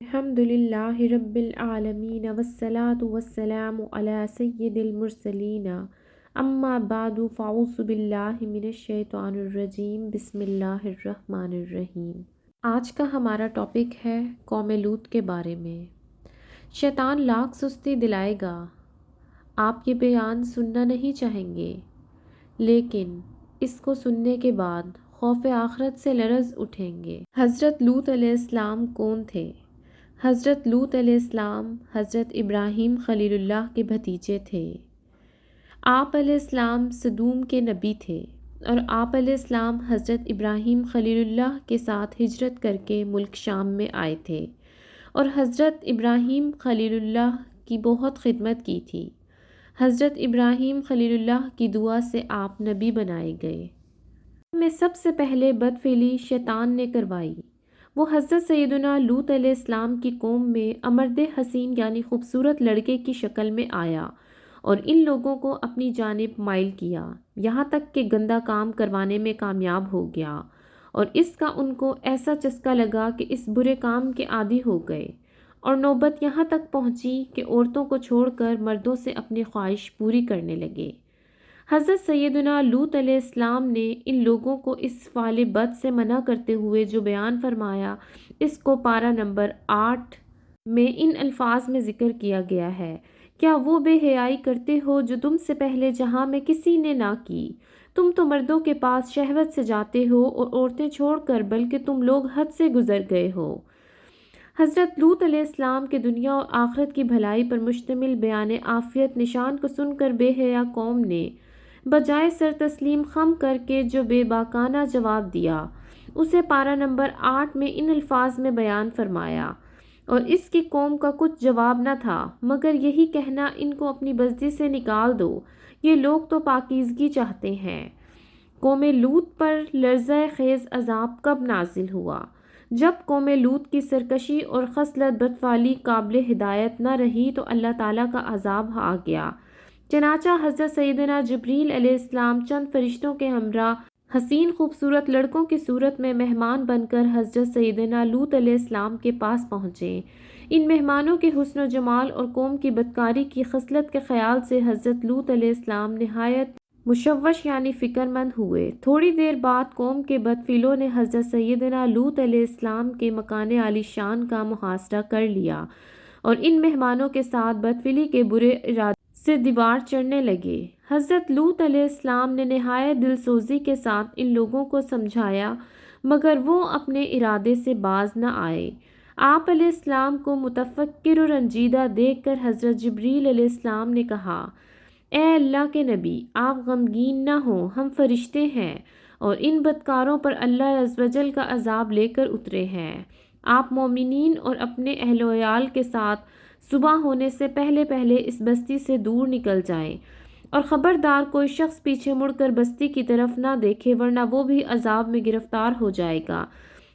الحمد للہ رب العالمین والصلاة والسلام علی سید المرسلین اما بعد فاعوذ باللہ من الشیطان الرجیم بسم اللہ الرحمن الرحیم۔ آج کا ہمارا ٹاپک ہے قوم لوط کے بارے میں۔ شیطان لاکھ سستی دلائے گا، آپ یہ بیان سننا نہیں چاہیں گے، لیکن اس کو سننے کے بعد خوف آخرت سے لرز اٹھیں گے۔ حضرت لوط علیہ السلام کون تھے؟ حضرت لوط علیہ السلام حضرت ابراہیم خلیل اللہ کے بھتیجے تھے۔ آپ علیہ السلام صدوم کے نبی تھے اور آپ علیہ السلام حضرت ابراہیم خلیل اللہ کے ساتھ ہجرت کر کے ملک شام میں آئے تھے اور حضرت ابراہیم خلیل اللہ کی بہت خدمت کی تھی۔ حضرت ابراہیم خلیل اللہ کی دعا سے آپ نبی بنائے گئے۔ میں سب سے پہلے بدفعلی شیطان نے کروائی۔ وہ حضرت سیدنا لوط علیہ السلام کی قوم میں امرد حسین یعنی خوبصورت لڑکے کی شکل میں آیا اور ان لوگوں کو اپنی جانب مائل کیا، یہاں تک کہ گندا کام کروانے میں کامیاب ہو گیا، اور اس کا ان کو ایسا چسکا لگا کہ اس برے کام کے عادی ہو گئے، اور نوبت یہاں تک پہنچی کہ عورتوں کو چھوڑ کر مردوں سے اپنی خواہش پوری کرنے لگے۔ حضرت سیدنا لوط علیہ السلام نے ان لوگوں کو اس فعل بد سے منع کرتے ہوئے جو بیان فرمایا، اس کو پارہ نمبر 8 میں ان الفاظ میں ذکر کیا گیا ہے: کیا وہ بے حیائی کرتے ہو جو تم سے پہلے جہاں میں کسی نے نہ کی؟ تم تو مردوں کے پاس شہوت سے جاتے ہو اور عورتیں چھوڑ کر، بلکہ تم لوگ حد سے گزر گئے ہو۔ حضرت لوط علیہ السلام کے دنیا اور آخرت کی بھلائی پر مشتمل بیان عافیت نشان کو سن کر بے حیا قوم نے بجائے سر تسلیم خم کر کے جو بے باکانہ جواب دیا، اسے پارہ نمبر 8 میں ان الفاظ میں بیان فرمایا، اور اس کی قوم کا کچھ جواب نہ تھا مگر یہی کہنا: ان کو اپنی بستی سے نکال دو، یہ لوگ تو پاکیزگی چاہتے ہیں۔ قوم لوط پر لرزہ خیز عذاب کب نازل ہوا؟ جب قوم لوط کی سرکشی اور خصلت بدفعلی قابل ہدایت نہ رہی تو اللہ تعالیٰ کا عذاب آ گیا۔ چنانچہ حضرت سیدنا جبریل علیہ السلام چند فرشتوں کے ہمراہ حسین خوبصورت لڑکوں کی صورت میں مہمان بن کر حضرت سیدنا لوط علیہ السلام کے پاس پہنچے۔ ان مہمانوں کے حسن و جمال اور قوم کی بدکاری کی خصلت کے خیال سے حضرت لوط علیہ السلام نہایت مشوش یعنی فکر مند ہوئے۔ تھوڑی دیر بعد قوم کے بدفعلوں نے حضرت سیدنا لوط علیہ السلام کے مکان عالی شان کا محاصرہ کر لیا اور ان مہمانوں کے ساتھ بدفعلی کے برے ارادے سے دیوار چڑھنے لگے۔ حضرت لوط علیہ السلام نے نہایت دل سوزی کے ساتھ ان لوگوں کو سمجھایا مگر وہ اپنے ارادے سے باز نہ آئے۔ آپ علیہ السلام کو متفکر و رنجیدہ دیکھ کر حضرت جبریل علیہ السلام نے کہا: اے اللہ کے نبی، آپ غمگین نہ ہوں، ہم فرشتے ہیں اور ان بدکاروں پر اللہ عز و جل کا عذاب لے کر اترے ہیں۔ آپ مومنین اور اپنے اہل و عیال کے ساتھ صبح ہونے سے پہلے پہلے اس بستی سے دور نکل جائیں، اور خبردار کوئی شخص پیچھے مڑ کر بستی کی طرف نہ دیکھے ورنہ وہ بھی عذاب میں گرفتار ہو جائے گا۔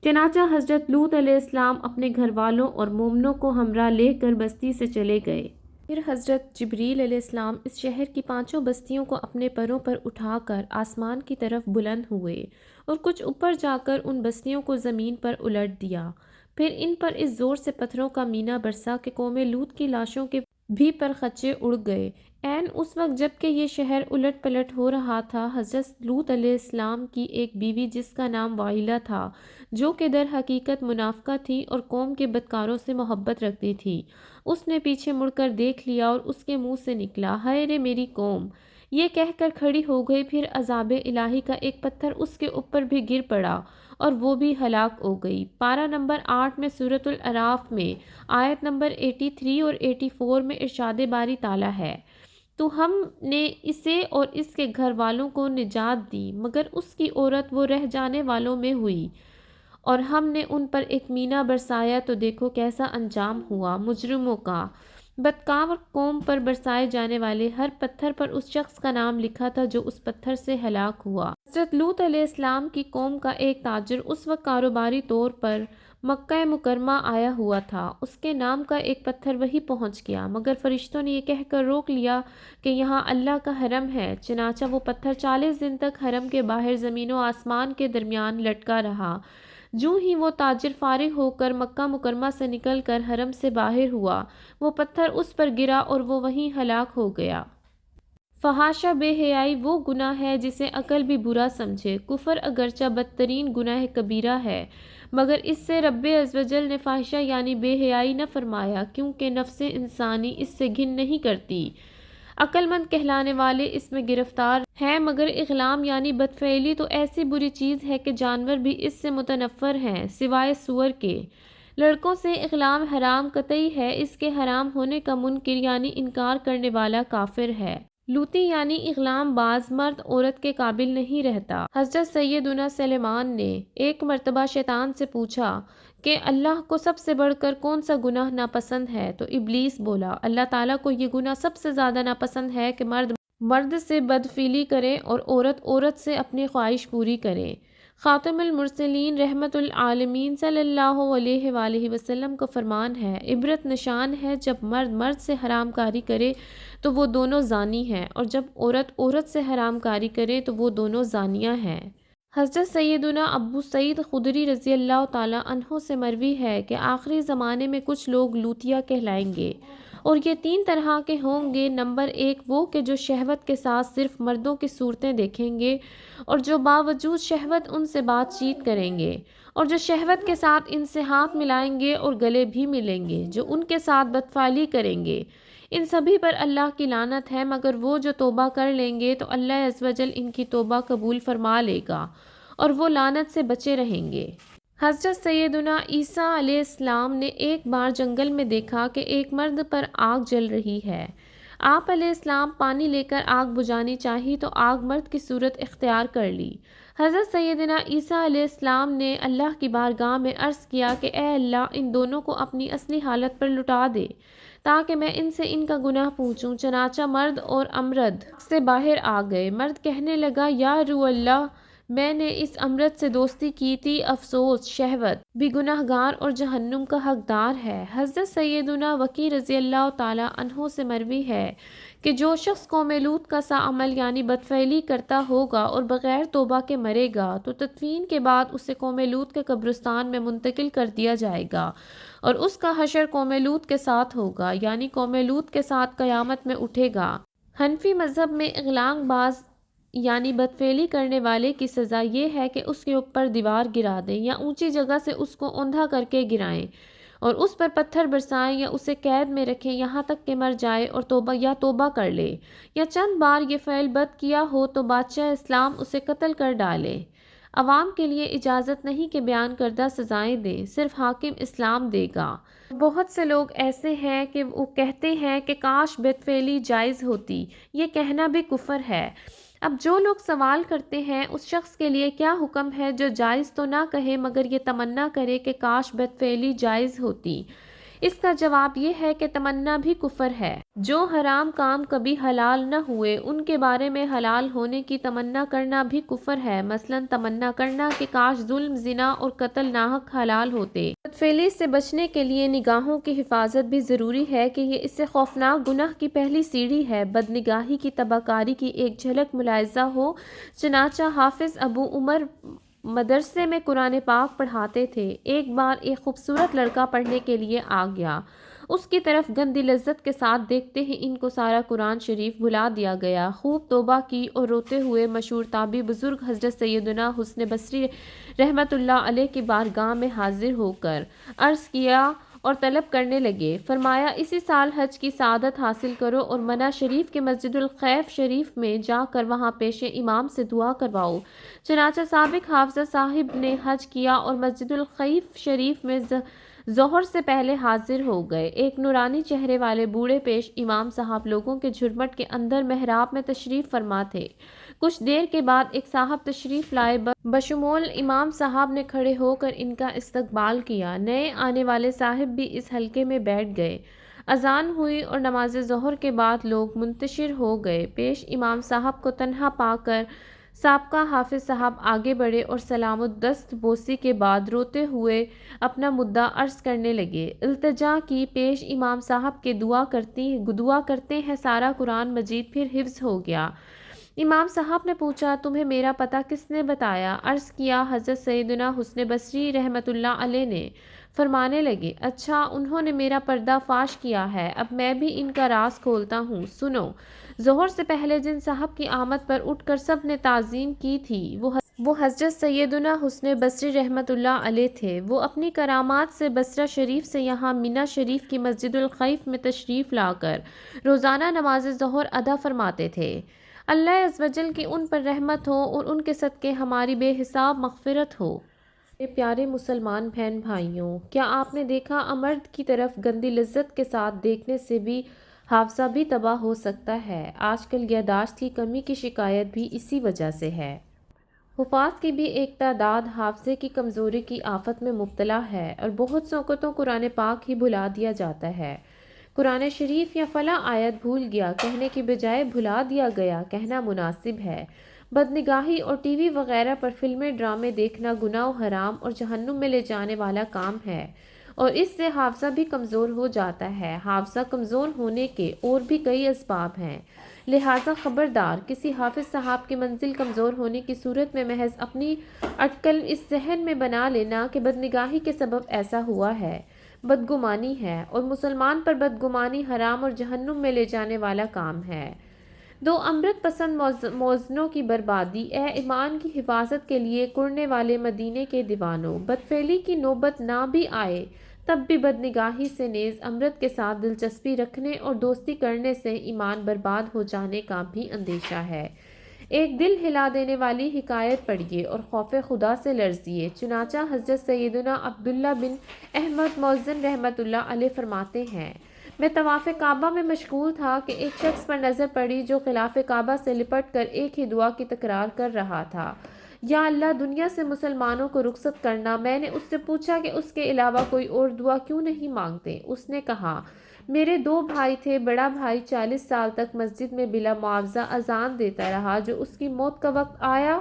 چنانچہ حضرت لوط علیہ السلام اپنے گھر والوں اور مومنوں کو ہمراہ لے کر بستی سے چلے گئے۔ پھر حضرت جبریل علیہ السلام اس شہر کی 5 بستیوں کو اپنے پروں پر اٹھا کر آسمان کی طرف بلند ہوئے اور کچھ اوپر جا کر ان بستیوں کو زمین پر الٹ دیا۔ پھر ان پر اس زور سے پتھروں کا مینہ برسا کہ قوم لوط کی لاشوں کے بھی پر خچے اڑ گئے۔ عین اس وقت جب کہ یہ شہر الٹ پلٹ ہو رہا تھا، حضرت لوط علیہ السلام کی ایک بیوی جس کا نام واحلہ تھا، جو کہ در حقیقت منافقہ تھی اور قوم کے بدکاروں سے محبت رکھتی تھی، اس نے پیچھے مڑ کر دیکھ لیا اور اس کے منہ سے نکلا: ہائے رے میری قوم! یہ کہہ کر کھڑی ہو گئی۔ پھر عذاب الہی کا ایک پتھر اس کے اوپر بھی گر پڑا اور وہ بھی ہلاک ہو گئی۔ پارہ نمبر 8 میں سورۃ الاعراف میں آیت نمبر 83 اور 84 میں ارشاد باری تعالیٰ ہے: تو ہم نے اسے اور اس کے گھر والوں کو نجات دی مگر اس کی عورت وہ رہ جانے والوں میں ہوئی، اور ہم نے ان پر ایک مینہ برسایا تو دیکھو کیسا انجام ہوا مجرموں کا۔ بدکار قوم پر برسائے جانے والے ہر پتھر پر اس شخص کا نام لکھا تھا جو اس پتھر سے ہلاک ہوا۔ حضرت لوط علیہ السلام کی قوم کا ایک تاجر اس وقت کاروباری طور پر مکہ مکرمہ آیا ہوا تھا، اس کے نام کا ایک پتھر وہی پہنچ گیا مگر فرشتوں نے یہ کہہ کر روک لیا کہ یہاں اللہ کا حرم ہے۔ چنانچہ وہ پتھر 40 دن تک حرم کے باہر زمین و آسمان کے درمیان لٹکا رہا۔ جو ہی وہ تاجر فارغ ہو کر مکہ مکرمہ سے نکل کر حرم سے باہر ہوا، وہ پتھر اس پر گرا اور وہ وہیں ہلاک ہو گیا۔ فحاشہ بے حیائی وہ گناہ ہے جسے عقل بھی برا سمجھے۔ کفر اگرچہ بدترین گناہ کبیرہ ہے، مگر اس سے رب عزوجل نے فاحشہ یعنی بے حیائی نہ فرمایا، کیونکہ نفس انسانی اس سے گھن نہیں کرتی۔ عقل مند کہلانے والے اس میں گرفتار ہیں، مگر اغلام یعنی بدفعلی تو ایسی بری چیز ہے کہ جانور بھی اس سے متنفر ہیں سوائے سور کے۔ لڑکوں سے اغلام حرام قطعی ہے، اس کے حرام ہونے کا منکر یعنی انکار کرنے والا کافر ہے۔ لوتی یعنی اغلام باز مرد عورت کے قابل نہیں رہتا۔ حضرت سیدنا سلیمان نے ایک مرتبہ شیطان سے پوچھا کہ اللہ کو سب سے بڑھ کر کون سا گناہ ناپسند ہے؟ تو ابلیس بولا، اللہ تعالیٰ کو یہ گناہ سب سے زیادہ ناپسند ہے کہ مرد مرد سے بدفعلی کرے اور عورت عورت سے اپنی خواہش پوری کرے۔ خاتم المرسلین رحمت العالمین صلی اللہ علیہ وآلہ وسلم کا فرمان ہے، عبرت نشان ہے جب مرد مرد سے حرام کاری کرے تو وہ دونوں زانی ہیں، اور جب عورت عورت سے حرام کاری کرے تو وہ دونوں زانیہ ہیں۔ حضرت سیدنا ابو سعید خدری رضی اللہ تعالیٰ عنہ سے مروی ہے کہ آخری زمانے میں کچھ لوگ لوتیا کہلائیں گے، اور یہ 3 طرح کے ہوں گے۔ نمبر 1 وہ کہ جو شہوت کے ساتھ صرف مردوں کی صورتیں دیکھیں گے اور جو باوجود شہوت ان سے بات چیت کریں گے، اور جو شہوت کے ساتھ ان سے ہاتھ ملائیں گے اور گلے بھی ملیں گے، جو ان کے ساتھ بدفعلی کریں گے۔ ان سبھی پر اللہ کی لعنت ہے، مگر وہ جو توبہ کر لیں گے تو اللہ عزوجل ان کی توبہ قبول فرما لے گا اور وہ لعنت سے بچے رہیں گے۔ حضرت سیدنا عیسیٰ علیہ السلام نے ایک بار جنگل میں دیکھا کہ ایک مرد پر آگ جل رہی ہے۔ آپ علیہ السلام پانی لے کر آگ بجھانی چاہی تو آگ مرد کی صورت اختیار کر لی۔ حضرت سیدنا عیسیٰ علیہ السلام نے اللہ کی بارگاہ میں عرض کیا کہ اے اللہ، ان دونوں کو اپنی اصلی حالت پر لٹا دے تاکہ میں ان سے ان کا گناہ پوچھوں۔ چنانچہ مرد اور امرد سے باہر آ گئے۔ مرد کہنے لگا، یا روح اللہ، میں نے اس امرد سے دوستی کی تھی، افسوس شہوت بھی گناہ گار اور جہنم کا حقدار ہے۔ حضرت سیدنا وقی رضی اللہ تعالیٰ عنہ سے مروی ہے کہ جو شخص قوم لوط کا سا عمل یعنی بدفعلی کرتا ہوگا اور بغیر توبہ کے مرے گا تو تدفین کے بعد اسے قوم لوط کے قبرستان میں منتقل کر دیا جائے گا، اور اس کا حشر قوم لوط کے ساتھ ہوگا، یعنی قوم لوط کے ساتھ قیامت میں اٹھے گا۔ حنفی مذہب میں اغلاق باز یعنی بدفعلی کرنے والے کی سزا یہ ہے کہ اس کے اوپر دیوار گرا دیں یا اونچی جگہ سے اس کو اوندھا کر کے گرائیں اور اس پر پتھر برسائیں یا اسے قید میں رکھیں یہاں تک کہ مر جائے اور توبہ کر لے، یا چند بار یہ فعل بد کیا ہو تو بادشاہ اسلام اسے قتل کر ڈالے۔ عوام کے لیے اجازت نہیں کہ بیان کردہ سزائیں دیں، صرف حاکم اسلام دے گا۔ بہت سے لوگ ایسے ہیں کہ وہ کہتے ہیں کہ کاش بدفعلی جائز ہوتی، یہ کہنا بھی کفر ہے۔ اب جو لوگ سوال کرتے ہیں اس شخص کے لیے کیا حکم ہے جو جائز تو نہ کہے مگر یہ تمنا کرے کہ کاش بدفعلی جائز ہوتی؟ اس کا جواب یہ ہے کہ تمنا بھی کفر ہے۔ جو حرام کام کبھی حلال نہ ہوئے ان کے بارے میں حلال ہونے کی تمنا کرنا بھی کفر ہے، مثلا تمنا کرنا کہ کاش ظلم، زنا اور قتل ناحق حلال ہوتے۔ بدفعلی سے بچنے کے لیے نگاہوں کی حفاظت بھی ضروری ہے کہ یہ اس سے خوفناک گناہ کی پہلی سیڑھی ہے۔ بدنگاہی کی تباہکاری کی ایک جھلک ملاحظہ ہو، چنانچہ حافظ ابو عمر مدرسے میں قرآن پاک پڑھاتے تھے۔ ایک بار ایک خوبصورت لڑکا پڑھنے کے لیے آ گیا، اس کی طرف گندی لذت کے ساتھ دیکھتے ہی ان کو سارا قرآن شریف بھلا دیا گیا۔ خوب توبہ کی اور روتے ہوئے مشہور تابعی بزرگ حضرت سیدنا حسن بصری رحمت اللہ علیہ کی بارگاہ میں حاضر ہو کر عرض کیا اور طلب کرنے لگے، فرمایا اسی سال حج کی سعادت حاصل کرو اور منع شریف کے مسجد الخیف شریف میں جا کر وہاں پیش امام سے دعا کرواؤ۔ چنانچہ سابق حافظہ صاحب نے حج کیا اور مسجد الخیف شریف میں ظہر سے پہلے حاضر ہو گئے۔ ایک نورانی چہرے والے بوڑھے پیش امام صاحب لوگوں کے جھرمٹ کے اندر محراب میں تشریف فرما تھے۔ کچھ دیر کے بعد ایک صاحب تشریف لائے، بشمول امام صاحب نے کھڑے ہو کر ان کا استقبال کیا۔ نئے آنے والے صاحب بھی اس حلقے میں بیٹھ گئے۔ اذان ہوئی اور نماز ظہر کے بعد لوگ منتشر ہو گئے۔ پیش امام صاحب کو تنہا پا کر سابقہ حافظ صاحب آگے بڑھے اور سلام الدست بوسی کے بعد روتے ہوئے اپنا مدعا عرض کرنے لگے۔ التجا کی پیش امام صاحب کے دعا کرتے ہیں سارا قرآن مجید پھر حفظ ہو گیا۔ امام صاحب نے پوچھا تمہیں میرا پتہ کس نے بتایا؟ عرض کیا حضرت سیدنا حسن بصری رحمۃ اللہ علیہ نے۔ فرمانے لگے اچھا انہوں نے میرا پردہ فاش کیا ہے، اب میں بھی ان کا راز کھولتا ہوں، سنو۔ ظہر سے پہلے جن صاحب کی آمد پر اٹھ کر سب نے تعظیم کی تھی وہ حضرت سیدنا حسن بصری رحمۃ اللہ علیہ تھے۔ وہ اپنی کرامات سے بصرہ شریف سے یہاں مینا شریف کی مسجد الخیف میں تشریف لا کر روزانہ نماز ظہر ادا فرماتے تھے۔ اللہ عز و جل کی ان پر رحمت ہو اور ان کے صدقے ہماری بے حساب مغفرت ہو۔ میرے پیارے مسلمان بہن بھائیوں، کیا آپ نے دیکھا امرد کی طرف گندی لذت کے ساتھ دیکھنے سے بھی حافظہ بھی تباہ ہو سکتا ہے۔ آج کل یادداشت کی کمی کی شکایت بھی اسی وجہ سے ہے۔ حفاظ کی بھی ایک تعداد حافظے کی کمزوری کی آفت میں مبتلا ہے اور بہت سو کو تو قرآن پاک ہی بھلا دیا جاتا ہے۔ قرآن شریف یا فلاں آیت بھول گیا کہنے کی بجائے بھلا دیا گیا کہنا مناسب ہے۔ بدنگاہی اور ٹی وی وغیرہ پر فلمیں ڈرامے دیکھنا گناہ و حرام اور جہنم میں لے جانے والا کام ہے، اور اس سے حافظہ بھی کمزور ہو جاتا ہے۔ حافظہ کمزور ہونے کے اور بھی کئی اسباب ہیں، لہٰذا خبردار، کسی حافظ صاحب کی منزل کمزور ہونے کی صورت میں محض اپنی اٹکل اس ذہن میں بنا لینا کہ بدنگاہی کے سبب ایسا ہوا ہے، بدگمانی ہے، اور مسلمان پر بدگمانی حرام اور جہنم میں لے جانے والا کام ہے۔ دو امرت پسند موزنوں کی بربادی، اے ایمان کی حفاظت کے لیے کرنے والے مدینے کے دیوانوں، بدفعلی کی نوبت نہ بھی آئے تب بھی بدنگاہی سے نیز امرت کے ساتھ دلچسپی رکھنے اور دوستی کرنے سے ایمان برباد ہو جانے کا بھی اندیشہ ہے۔ ایک دل ہلا دینے والی حکایت پڑھیے اور خوف خدا سے لرزیے۔ چنانچہ حضرت سیدنا عبداللہ بن احمد موزن رحمۃ اللہ علیہ فرماتے ہیں، میں طواف کعبہ میں مشغول تھا کہ ایک شخص پر نظر پڑی جو خلاف کعبہ سے لپٹ کر ایک ہی دعا کی تکرار کر رہا تھا، یا اللہ دنیا سے مسلمانوں کو رخصت کرنا۔ میں نے اس سے پوچھا کہ اس کے علاوہ کوئی اور دعا کیوں نہیں مانگتے؟ اس نے کہا، میرے دو بھائی تھے، بڑا بھائی 40 سال تک مسجد میں بلا معاوضہ اذان دیتا رہا، جو اس کی موت کا وقت آیا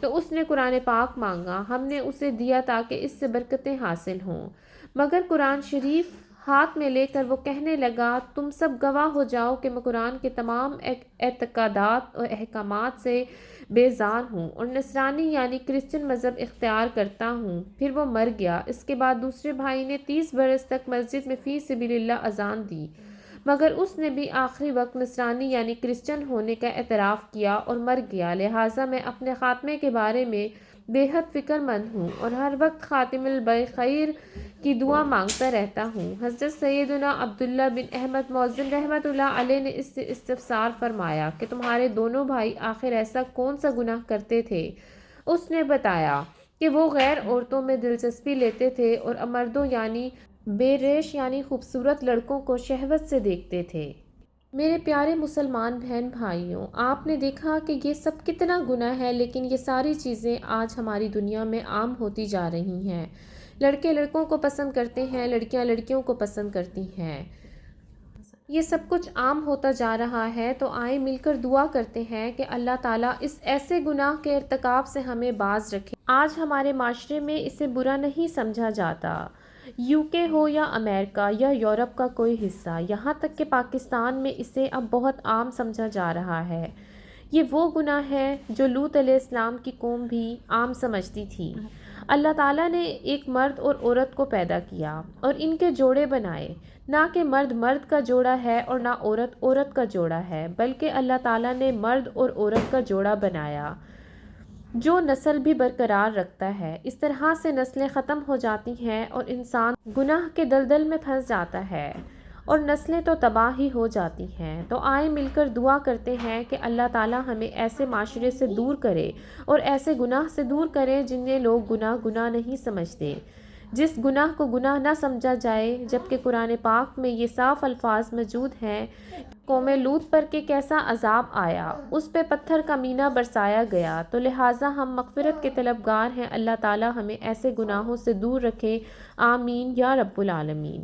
تو اس نے قرآن پاک مانگا، ہم نے اسے دیا تاکہ اس سے برکتیں حاصل ہوں، مگر قرآن شریف ہاتھ میں لے کر وہ کہنے لگا، تم سب گواہ ہو جاؤ کہ میں قرآن کے تمام اعتقادات اور احکامات سے بیزار ہوں اور نصرانی یعنی کرسچن مذہب اختیار کرتا ہوں۔ پھر وہ مر گیا۔ اس کے بعد دوسرے بھائی نے 30 برس تک مسجد میں فی سبیل اللہ اذان دی، مگر اس نے بھی آخری وقت نصرانی یعنی کرسچن ہونے کا اعتراف کیا اور مر گیا۔ لہٰذا میں اپنے خاتمے کے بارے میں بے حد فکر مند ہوں اور ہر وقت خاتم البخیر کی دعا مانگتا رہتا ہوں۔ حضرت سیدنا عبداللہ بن احمد موزن رحمۃ اللہ علیہ نے اس سے استفسار فرمایا کہ تمہارے دونوں بھائی آخر ایسا کون سا گناہ کرتے تھے؟ اس نے بتایا کہ وہ غیر عورتوں میں دلچسپی لیتے تھے اور مردوں یعنی بے ریش یعنی خوبصورت لڑکوں کو شہوت سے دیکھتے تھے۔ میرے پیارے مسلمان بہن بھائیوں، آپ نے دیکھا کہ یہ سب کتنا گناہ ہے، لیکن یہ ساری چیزیں آج ہماری دنیا میں عام ہوتی جا رہی ہیں۔ لڑکے لڑکوں کو پسند کرتے ہیں، لڑکیاں لڑکیوں کو پسند کرتی ہیں، یہ سب کچھ عام ہوتا جا رہا ہے۔ تو آئیں مل کر دعا کرتے ہیں کہ اللہ تعالیٰ اس ایسے گناہ کے ارتکاب سے ہمیں باز رکھے۔ آج ہمارے معاشرے میں اسے برا نہیں سمجھا جاتا، UK ہو یا امریکہ یا یورپ کا کوئی حصہ، یہاں تک کہ پاکستان میں اسے اب بہت عام سمجھا جا رہا ہے۔ یہ وہ گناہ ہے جو لوط علیہ السلام کی قوم بھی عام سمجھتی تھی۔ اللہ تعالیٰ نے ایک مرد اور عورت کو پیدا کیا اور ان کے جوڑے بنائے، نہ کہ مرد مرد کا جوڑا ہے اور نہ عورت عورت کا جوڑا ہے، بلکہ اللہ تعالیٰ نے مرد اور عورت کا جوڑا بنایا جو نسل بھی برقرار رکھتا ہے۔ اس طرح سے نسلیں ختم ہو جاتی ہیں اور انسان گناہ کے دلدل میں پھنس جاتا ہے اور نسلیں تو تباہ ہی ہو جاتی ہیں۔ تو آئیں مل کر دعا کرتے ہیں کہ اللہ تعالیٰ ہمیں ایسے معاشرے سے دور کرے اور ایسے گناہ سے دور کرے جنہیں لوگ گناہ نہیں سمجھتے، جس گناہ کو گناہ نہ سمجھا جائے، جبکہ قرآن پاک میں یہ صاف الفاظ موجود ہیں، قوم لوط پر کہ کیسا عذاب آیا، اس پہ پتھر کا مینہ برسایا گیا۔ تو لہٰذا ہم مغفرت کے طلبگار ہیں، اللہ تعالیٰ ہمیں ایسے گناہوں سے دور رکھے، آمین یا رب العالمین۔